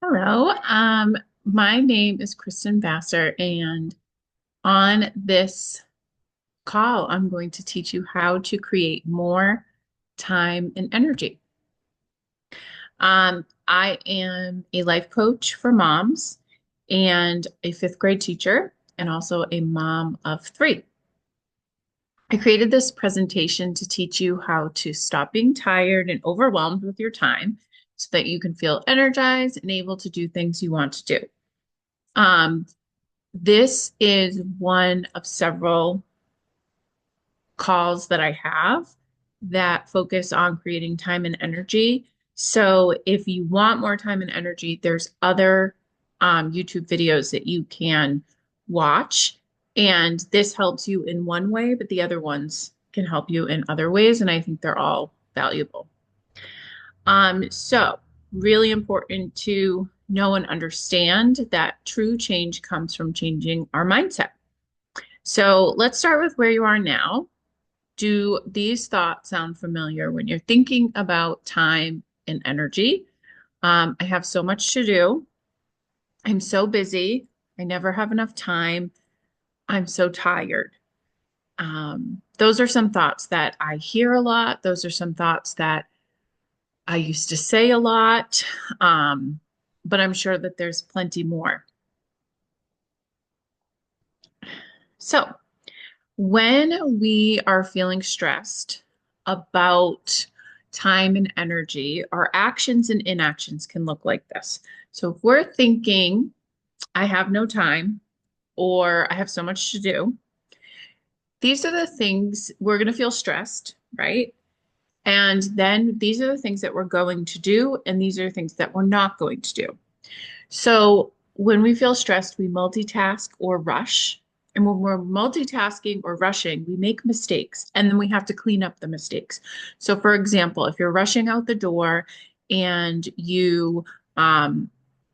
Hello. My name is Kristen Vassar, and on this call, I'm going to teach you how to create more time and energy. I am a life coach for moms and a fifth grade teacher, and also a mom of three. I created this presentation to teach you how to stop being tired and overwhelmed with your time so that you can feel energized and able to do things you want to do. Um, This is one of several calls that I have that focus on creating time and energy. So if you want more time and energy, there's other YouTube videos that you can watch. And this helps you in one way, but the other ones can help you in other ways. And I think they're all valuable. So really important to know and understand that true change comes from changing our mindset. So let's start with where you are now. Do these thoughts sound familiar when you're thinking about time and energy? I have so much to do. I'm so busy. I never have enough time. I'm so tired. Those are some thoughts that I hear a lot. Those are some thoughts that I used to say a lot. Um, but I'm sure that there's plenty more. So, when we are feeling stressed about time and energy, our actions and inactions can look like this. So if we're thinking, I have no time or I have so much to do, these are the things we're going to feel stressed, right? And then these are the things that we're going to do, and these are the things that we're not going to do. So when we feel stressed, we multitask or rush. And when we're multitasking or rushing, we make mistakes and then we have to clean up the mistakes. So, for example, if you're rushing out the door and you um,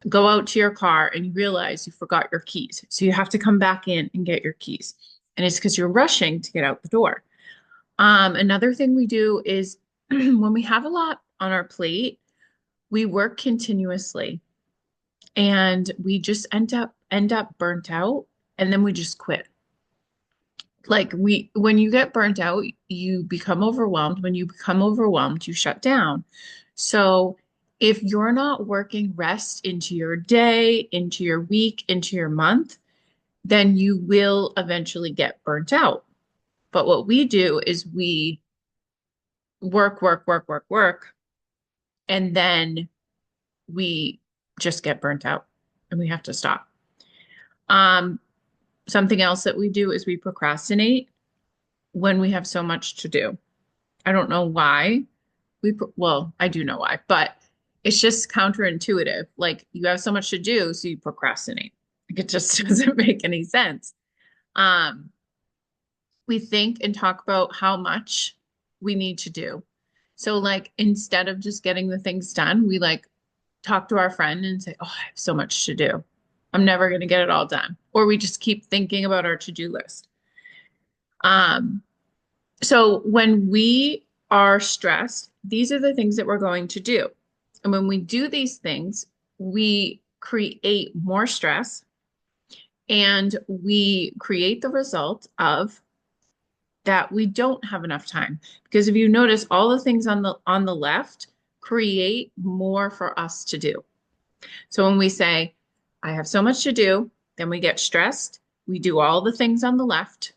go out to your car and you realize you forgot your keys, so you have to come back in and get your keys. And it's because you're rushing to get out the door. Another thing we do is when we have a lot on our plate, we work continuously and we just end up burnt out, and then we just quit. Like we when you get burnt out, you become overwhelmed. When you become overwhelmed, you shut down. So if you're not working rest into your day, into your week, into your month, then you will eventually get burnt out. But what we do is we work, work, work, work, work, and then we just get burnt out and we have to stop. Um, Something else that we do is we procrastinate when we have so much to do. I don't know why. Well, I do know why, but it's just counterintuitive. Like you have so much to do, so you procrastinate. Like it just doesn't make any sense. Um, we think and talk about how much we need to do. So like instead of just getting the things done, we like talk to our friend and say, "Oh, I have so much to do. I'm never going to get it all done." Or we just keep thinking about our to-do list. Um, so when we are stressed, these are the things that we're going to do. And when we do these things, we create more stress and we create the result of that we don't have enough time. Because if you notice, all the things on the left create more for us to do. So when we say, I have so much to do, then we get stressed. We do all the things on the left.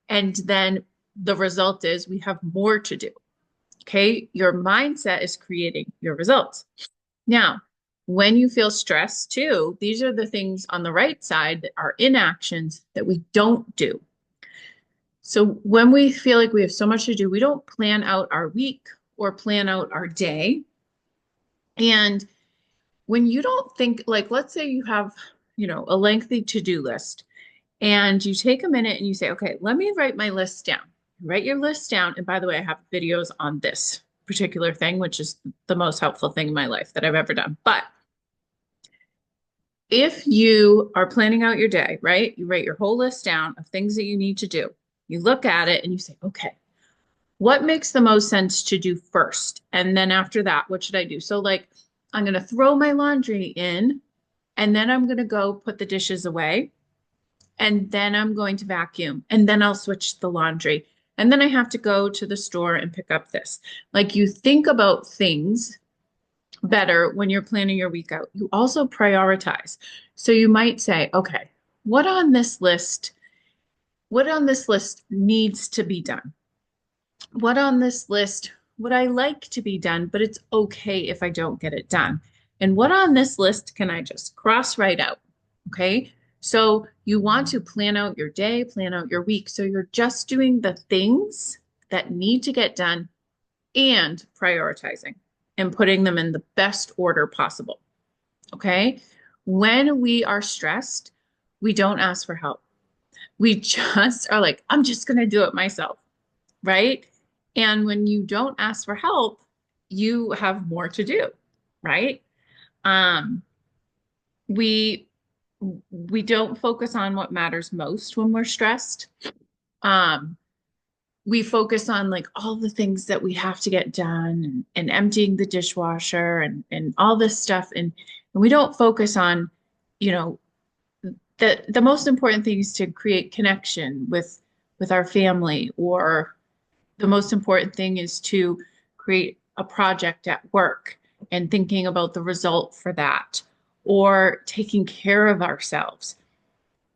And then the result is we have more to do. Okay. Your mindset is creating your results. Now, when you feel stressed too, these are the things on the right side that are inactions that we don't do. So when we feel like we have so much to do, we don't plan out our week or plan out our day. And when you don't think, like, let's say you have, a lengthy to-do list and you take a minute and you say, okay, let me write my list down. Write your list down. And by the way, I have videos on this particular thing, which is the most helpful thing in my life that I've ever done. But if you are planning out your day, right, you write your whole list down of things that you need to do. You look at it and you say, okay, what makes the most sense to do first? And then after that, what should I do? So, like, I'm going to throw my laundry in, and then I'm going to go put the dishes away, and then I'm going to vacuum, and then I'll switch the laundry. And then I have to go to the store and pick up this. Like you think about things better when you're planning your week out. You also prioritize. So you might say, okay, what on this list, what on this list needs to be done? What on this list would I like to be done, but it's okay if I don't get it done? And what on this list can I just cross right out? Okay. So you want to plan out your day, plan out your week. So you're just doing the things that need to get done and prioritizing and putting them in the best order possible. Okay. When we are stressed, we don't ask for help. We just are like, I'm just going to do it myself. Right. And when you don't ask for help, you have more to do. Right. Um, we we don't focus on what matters most when we're stressed. Um, we focus on like all the things that we have to get done and emptying the dishwasher and all this stuff. And we don't focus on, you know, the most important thing is to create connection with our family, or the most important thing is to create a project at work and thinking about the result for that, or taking care of ourselves.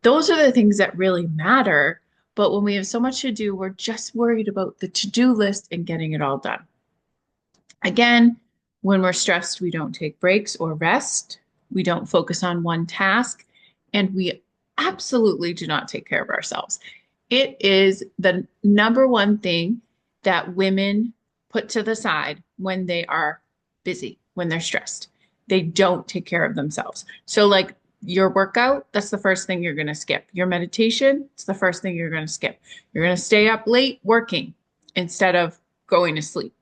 Those are the things that really matter. But when we have so much to do, we're just worried about the to-do list and getting it all done. Again, when we're stressed, we don't take breaks or rest. We don't focus on one task, and we absolutely do not take care of ourselves. It is the number one thing that women put to the side when they are busy, when they're stressed. They don't take care of themselves. So, like your workout, that's the first thing you're going to skip. Your meditation, it's the first thing you're going to skip. You're going to stay up late working instead of going to sleep.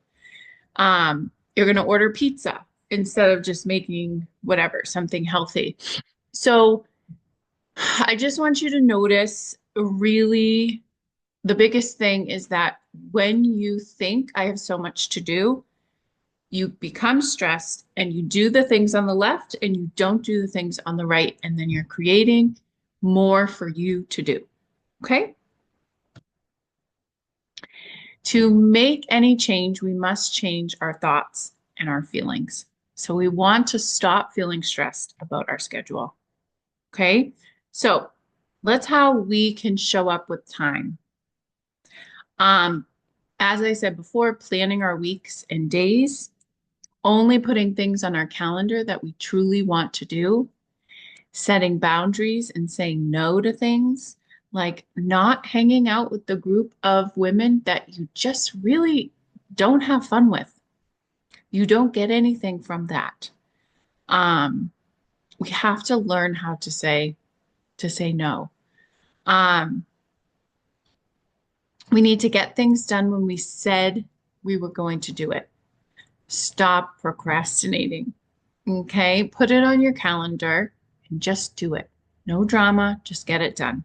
You're going to order pizza instead of just making whatever, something healthy. So I just want you to notice really the biggest thing is that when you think I have so much to do, you become stressed and you do the things on the left and you don't do the things on the right. And then you're creating more for you to do. Okay. To make any change, we must change our thoughts and our feelings. So we want to stop feeling stressed about our schedule. Okay. So let's how we can show up with time. Um, as I said before, planning our weeks and days, only putting things on our calendar that we truly want to do, setting boundaries and saying no to things, like not hanging out with the group of women that you just really don't have fun with. You don't get anything from that. Um, we have to learn how to say no. Um, we need to get things done when we said we were going to do it. Stop procrastinating. Okay, put it on your calendar and just do it. No drama, just get it done.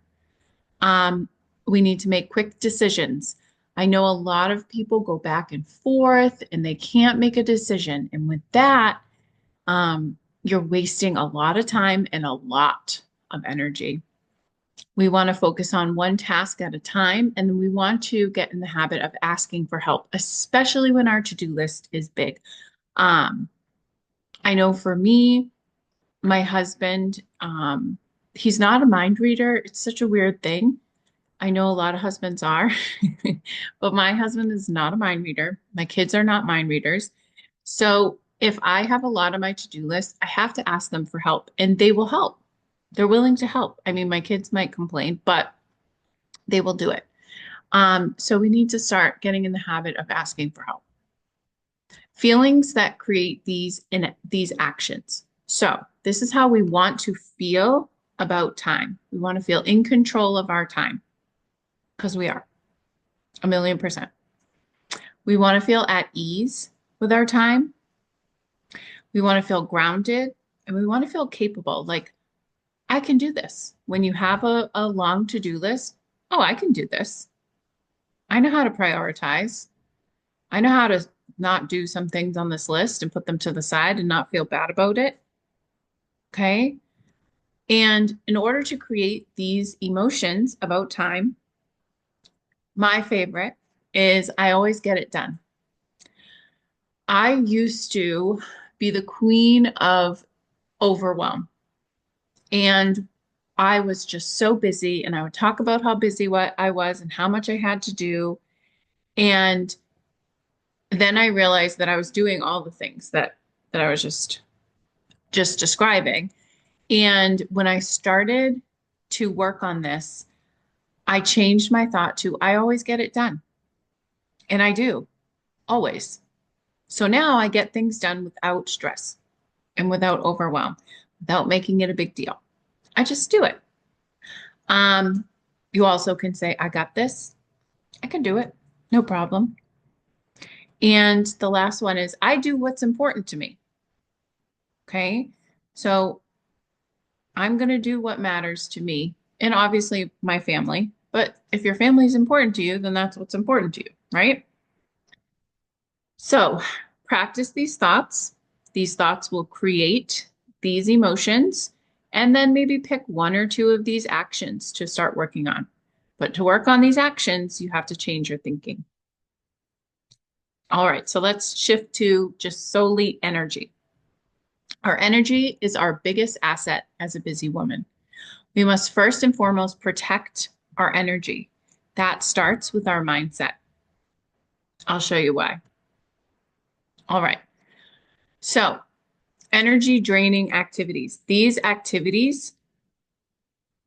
Um, we need to make quick decisions. I know a lot of people go back and forth and they can't make a decision. And with that, you're wasting a lot of time and a lot of energy. We want to focus on one task at a time, and then we want to get in the habit of asking for help, especially when our to-do list is big. Um, I know for me, my husband, he's not a mind reader. It's such a weird thing. I know a lot of husbands are, but my husband is not a mind reader. My kids are not mind readers. So if I have a lot on my to-do list, I have to ask them for help, and they will help. They're willing to help. I mean, my kids might complain, but they will do it. So we need to start getting in the habit of asking for help. Feelings that create these actions. So this is how we want to feel about time. We want to feel in control of our time, because we are 1,000,000%. We want to feel at ease with our time. We want to feel grounded, and we want to feel capable. Like, I can do this. When you have a long to-do list, oh, I can do this. I know how to prioritize. I know how to not do some things on this list and put them to the side and not feel bad about it. Okay. And in order to create these emotions about time, my favorite is I always get it done. I used to be the queen of overwhelm. And I was just so busy, and I would talk about how busy what I was and how much I had to do. And then I realized that I was doing all the things that I was just describing. And when I started to work on this, I changed my thought to I always get it done. And I do, always. So now I get things done without stress and without overwhelm, without making it a big deal. I just do it. Um, you also can say, I got this. I can do it. No problem. And the last one is I do what's important to me. Okay. So I'm going to do what matters to me and obviously my family. But if your family is important to you, then that's what's important to you, right? So practice these thoughts. These thoughts will create these emotions, and then maybe pick one or two of these actions to start working on. But to work on these actions, you have to change your thinking. All right, so let's shift to just solely energy. Our energy is our biggest asset as a busy woman. We must first and foremost protect our energy. That starts with our mindset. I'll show you why. All right. So, energy draining activities. These activities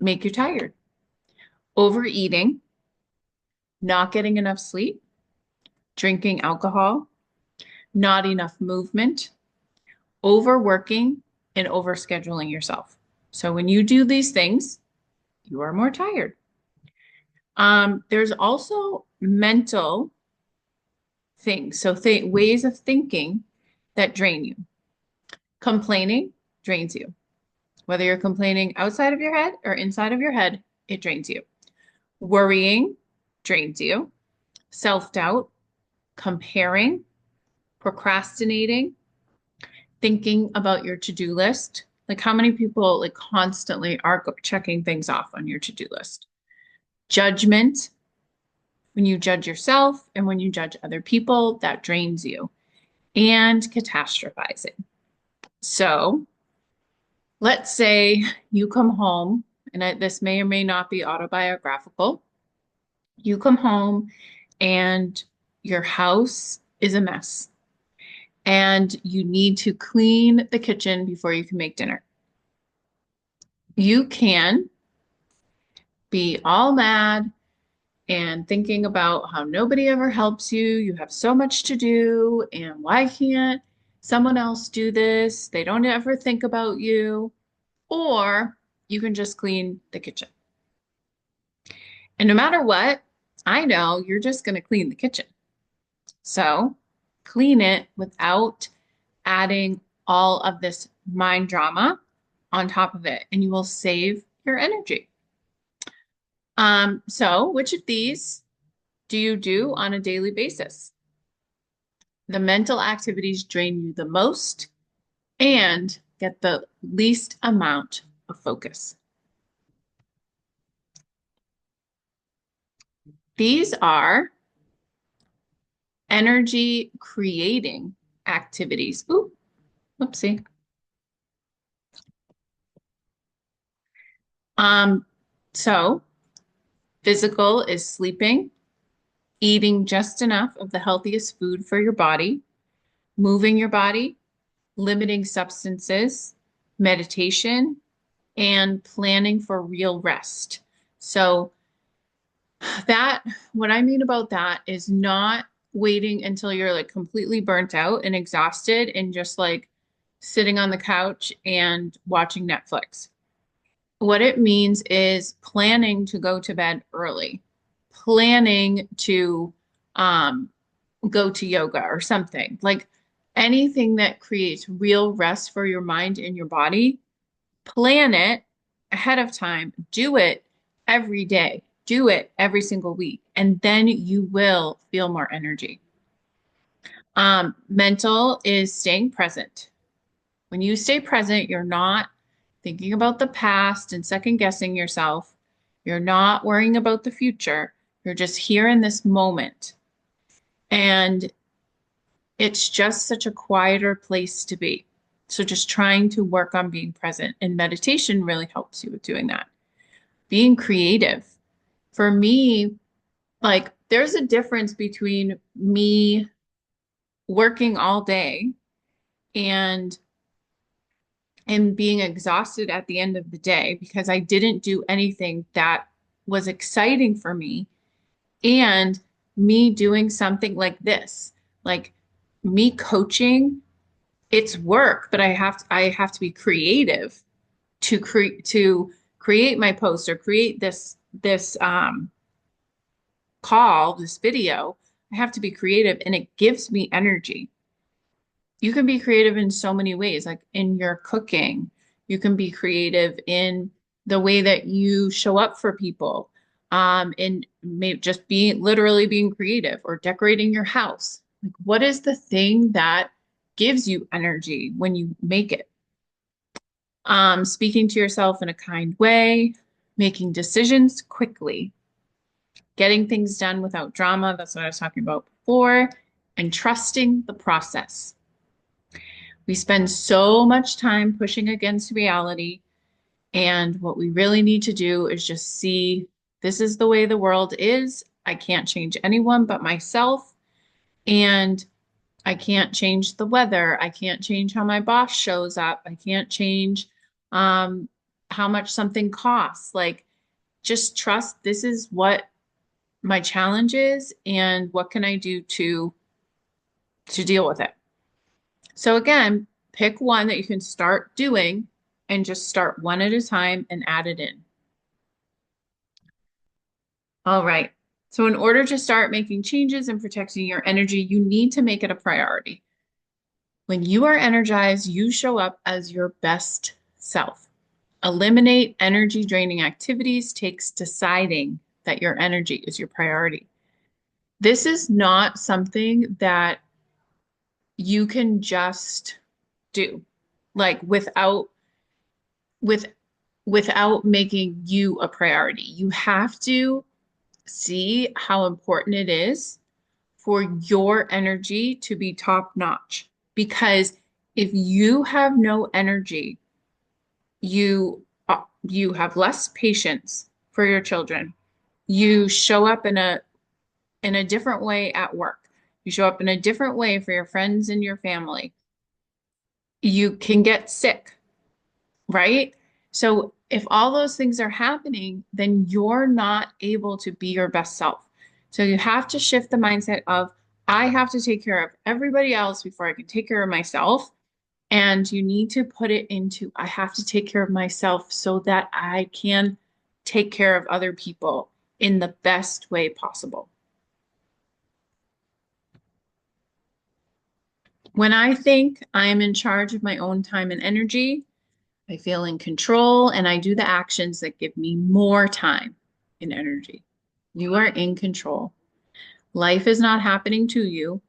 make you tired. Overeating, not getting enough sleep, drinking alcohol, not enough movement, overworking, and overscheduling yourself. So when you do these things, you are more tired. There's also mental things, so ways of thinking that drain you. Complaining drains you. Whether you're complaining outside of your head or inside of your head, it drains you. Worrying drains you. Self-doubt, comparing, procrastinating, thinking about your to-do list. Like how many people like constantly are checking things off on your to-do list? Judgment, when you judge yourself and when you judge other people, that drains you. And catastrophizing. So let's say you come home, and this may or may not be autobiographical. You come home and your house is a mess, and you need to clean the kitchen before you can make dinner. You can be all mad and thinking about how nobody ever helps you. You have so much to do, and why can't someone else do this? They don't ever think about you. Or you can just clean the kitchen. And no matter what, I know you're just going to clean the kitchen. So clean it without adding all of this mind drama on top of it, and you will save your energy. So which of these do you do on a daily basis? The mental activities drain you the most and get the least amount of focus. These are energy creating activities. Ooh, whoopsie. So physical is sleeping, eating just enough of the healthiest food for your body, moving your body, limiting substances, meditation, and planning for real rest. So that, what I mean about that is not waiting until you're like completely burnt out and exhausted and just like sitting on the couch and watching Netflix. What it means is planning to go to bed early, planning to um, go to yoga or something like anything that creates real rest for your mind and your body. Plan it ahead of time, do it every day, do it every single week, and then you will feel more energy. Mental is staying present. When you stay present, you're not thinking about the past and second guessing yourself. You're not worrying about the future. You're just here in this moment. And it's just such a quieter place to be. So just trying to work on being present. And meditation really helps you with doing that. Being creative. For me, like there's a difference between me working all day and being exhausted at the end of the day because I didn't do anything that was exciting for me, and me doing something like this, like me coaching, it's work, but I have to be creative to create my post or create this call, this video. I have to be creative and it gives me energy. You can be creative in so many ways, like in your cooking. You can be creative in the way that you show up for people. And maybe just being literally being creative or decorating your house. Like, what is the thing that gives you energy when you make it? Speaking to yourself in a kind way, making decisions quickly, getting things done without drama. That's what I was talking about before, and trusting the process. We spend so much time pushing against reality, and what we really need to do is just see this is the way the world is. I can't change anyone but myself, and I can't change the weather. I can't change how my boss shows up. I can't change um, how much something costs. Like, just trust this is what my challenge is, and what can I do to deal with it. So again, pick one that you can start doing and just start one at a time and add it in. All right. So in order to start making changes and protecting your energy, you need to make it a priority. When you are energized, you show up as your best self. Eliminate energy draining activities takes deciding that your energy is your priority. This is not something that you can just do like with without making you a priority. You have to see how important it is for your energy to be top notch. Because if you have no energy, you have less patience for your children. You show up in a different way at work. You show up in a different way for your friends and your family. You can get sick, right? So if all those things are happening, then you're not able to be your best self. So you have to shift the mindset of, I have to take care of everybody else before I can take care of myself. And you need to put it into, I have to take care of myself so that I can take care of other people in the best way possible. When I think I'm in charge of my own time and energy, I feel in control and I do the actions that give me more time and energy. You are in control. Life is not happening to you.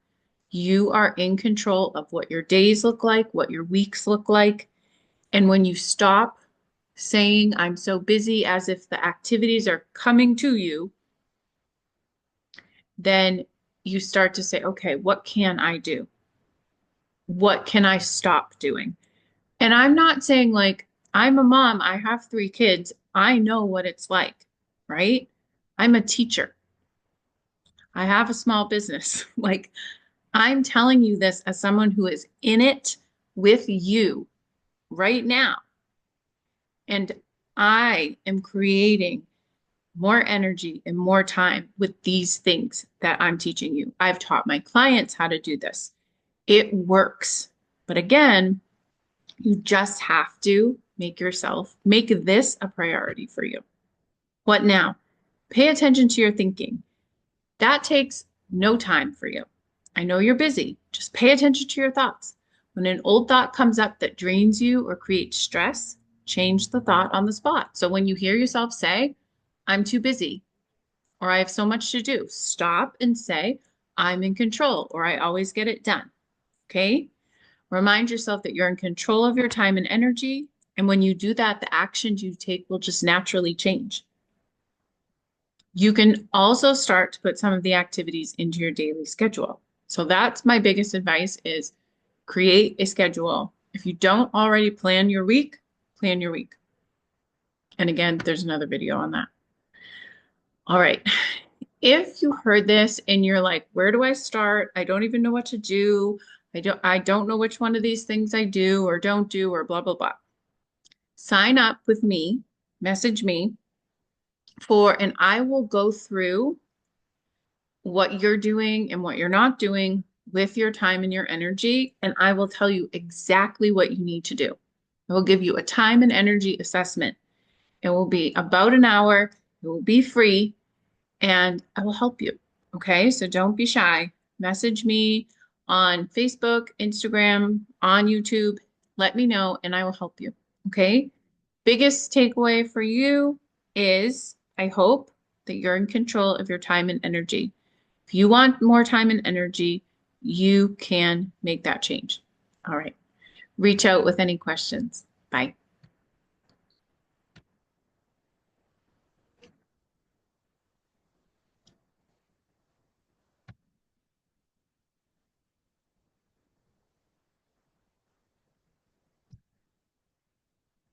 You are in control of what your days look like, what your weeks look like. And when you stop saying, I'm so busy, as if the activities are coming to you, then you start to say, okay, what can I do? What can I stop doing? And I'm not saying like, I'm a mom, I have 3 kids, I know what it's like, right? I'm a teacher, I have a small business. Like, I'm telling you this as someone who is in it with you right now. And I am creating more energy and more time with these things that I'm teaching you. I've taught my clients how to do this. It works. But again, you just have to make this a priority for you. What now? Pay attention to your thinking. That takes no time for you. I know you're busy. Just pay attention to your thoughts. When an old thought comes up that drains you or creates stress, change the thought on the spot. So when you hear yourself say, I'm too busy, or I have so much to do, stop and say, I'm in control, or I always get it done. Okay? Remind yourself that you're in control of your time and energy. And when you do that, the actions you take will just naturally change. You can also start to put some of the activities into your daily schedule. So that's my biggest advice is create a schedule. If you don't already plan your week, plan your week. And again, there's another video on that. All right. If you heard this and you're like, where do I start? I don't even know what to do. I don't know which one of these things I do or don't do or blah, blah, blah. Sign up with me, message me and I will go through what you're doing and what you're not doing with your time and your energy. And I will tell you exactly what you need to do. I will give you a time and energy assessment. It will be about an hour. It will be free and I will help you. Okay. So don't be shy. Message me on Facebook, Instagram, on YouTube. Let me know and I will help you. Okay. Biggest takeaway for you is I hope that you're in control of your time and energy. If you want more time and energy, you can make that change. All right. Reach out with any questions. Bye.